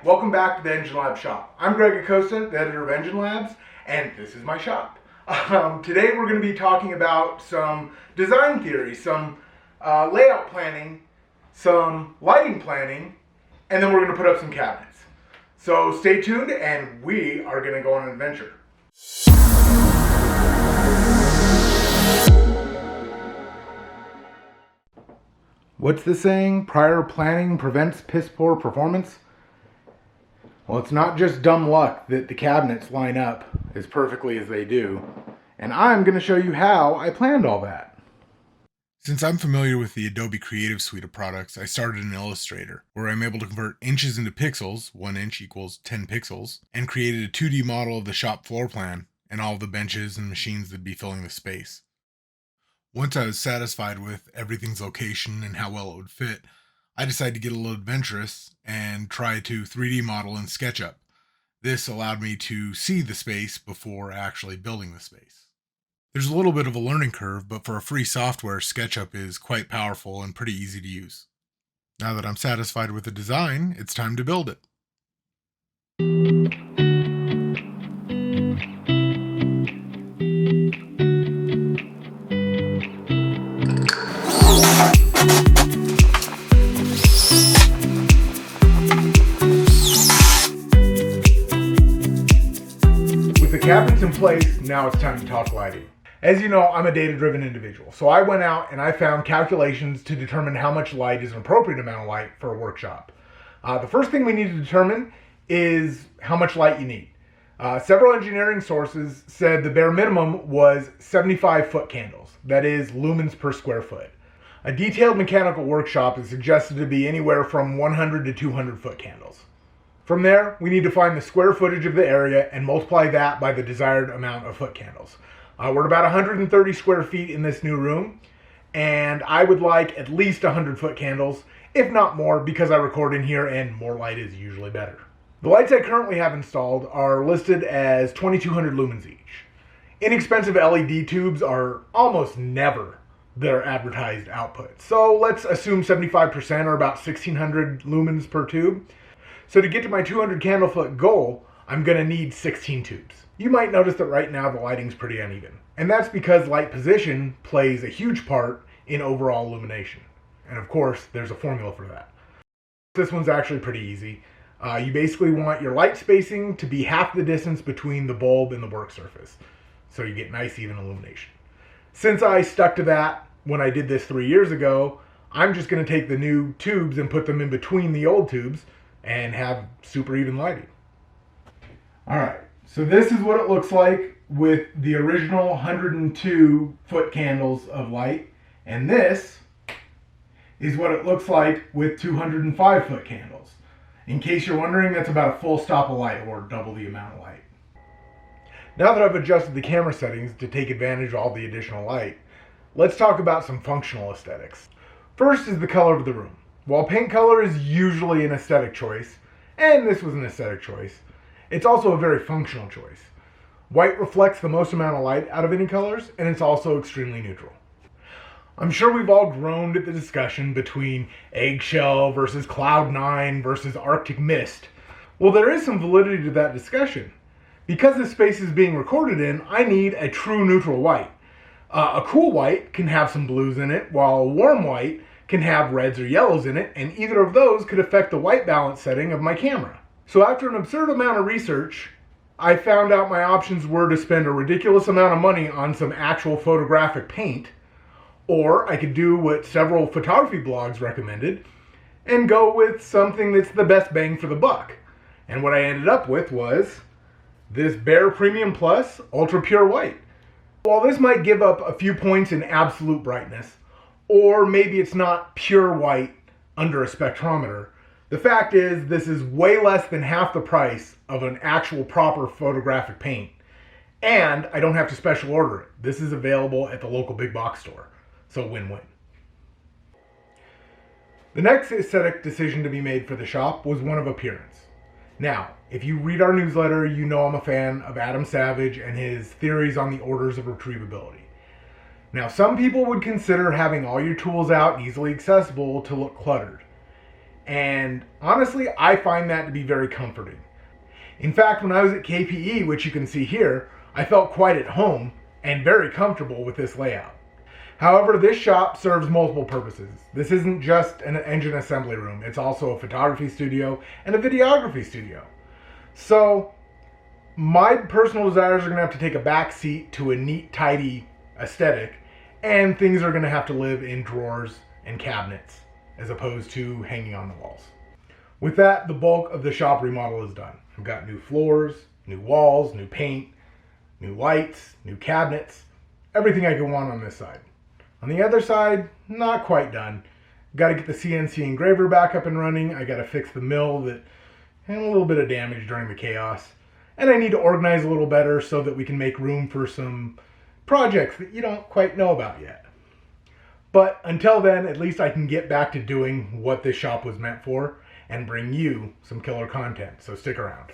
welcome back to the EngineLabs shop. I'm Greg Acosta, the editor of EngineLabs, and this is my shop. Today we're going to be talking about some design theory, some layout planning, some lighting planning, and then we're going to put up some cabinets. So stay tuned and we are going to go on an adventure. What's the saying? Prior planning prevents piss poor performance? Well, it's not just dumb luck that the cabinets line up as perfectly as they do, and I'm going to show you how I planned all that. Since I'm familiar with the Adobe Creative Suite of products, I started in Illustrator, where I'm able to convert inches into pixels, 1 inch equals 10 pixels, and created a 2D model of the shop floor plan and all the benches and machines that'd be filling the space. Once I was satisfied with everything's location and how well it would fit, I decided to get a little adventurous and try to 3D model in SketchUp. This allowed me to see the space before actually building the space. There's a little bit of a learning curve, but for a free software, SketchUp is quite powerful and pretty easy to use. Now that I'm satisfied with the design, it's time to build it. Cabinets in place, now it's time to talk lighting. As you know, I'm a data-driven individual, so I went out and I found calculations to determine how much light is an appropriate amount of light for a workshop. The first thing we need to determine is how much light you need. Several engineering sources said the bare minimum was 75 foot candles, that is lumens per square foot. A detailed mechanical workshop is suggested to be anywhere from 100 to 200 foot candles. From there, we need to find the square footage of the area and multiply that by the desired amount of foot candles. We're at about 130 square feet in this new room, and I would like at least 100 foot candles, if not more, because I record in here and more light is usually better. The lights I currently have installed are listed as 2200 lumens each. Inexpensive LED tubes are almost never their advertised output, so let's assume 75% or about 1600 lumens per tube. So to get to my 200 candle foot goal, I'm going to need 16 tubes. You might notice that right now the lighting's pretty uneven. And that's because light position plays a huge part in overall illumination. And of course, there's a formula for that. This one's actually pretty easy. You basically want your light spacing to be half the distance between the bulb and the work surface. So you get nice even illumination. Since I stuck to that when I did this 3 years ago, I'm just going to take the new tubes and put them in between the old tubes and have super even lighting. Alright, so this is what it looks like with the original 102 foot candles of light, and this is what it looks like with 205 foot candles. In case you're wondering, that's about a full stop of light, or double the amount of light. Now that I've adjusted the camera settings to take advantage of all the additional light, let's talk about some functional aesthetics. First is the color of the room. While paint color is usually an aesthetic choice, and this was an aesthetic choice, it's also a very functional choice. White reflects the most amount of light out of any colors, and it's also extremely neutral. I'm sure we've all groaned at the discussion between eggshell versus cloud nine versus arctic mist. Well, there is some validity to that discussion. Because this space is being recorded in, I need a true neutral white. A cool white can have some blues in it, while a warm white can have reds or yellows in it, and either of those could affect the white balance setting of my camera. So after an absurd amount of research, I found out my options were to spend a ridiculous amount of money on some actual photographic paint, or I could do what several photography blogs recommended and go with something that's the best bang for the buck. And what I ended up with was this Bare Premium Plus Ultra Pure White. While this might give up a few points in absolute brightness, or maybe it's not pure white under a spectrometer, the fact is this is way less than half the price of an actual proper photographic paint, and I don't have to special order it. This is available at the local big box store, so win-win. The next aesthetic decision to be made for the shop was one of appearance. Now, if you read our newsletter, you know I'm a fan of Adam Savage and his theories on the orders of retrievability. Now, some people would consider having all your tools out and easily accessible to look cluttered. And honestly, I find that to be very comforting. In fact, when I was at KPE, which you can see here, I felt quite at home and very comfortable with this layout. However, this shop serves multiple purposes. This isn't just an engine assembly room. It's also a photography studio and a videography studio. So my personal desires are going to have to take a back seat to a neat, tidy aesthetic, and things are going to have to live in drawers and cabinets as opposed to hanging on the walls. With that, the bulk of the shop remodel is done. I've got new floors, new walls, new paint, new lights, new cabinets, everything I could want on this side. On the other side, not quite done. Got to get the CNC engraver back up and running. I got to fix the mill that had a little bit of damage during the chaos. And I need to organize a little better so that we can make room for some projects that you don't quite know about yet. But until then, at least I can get back to doing what this shop was meant for and bring you some killer content. So stick around.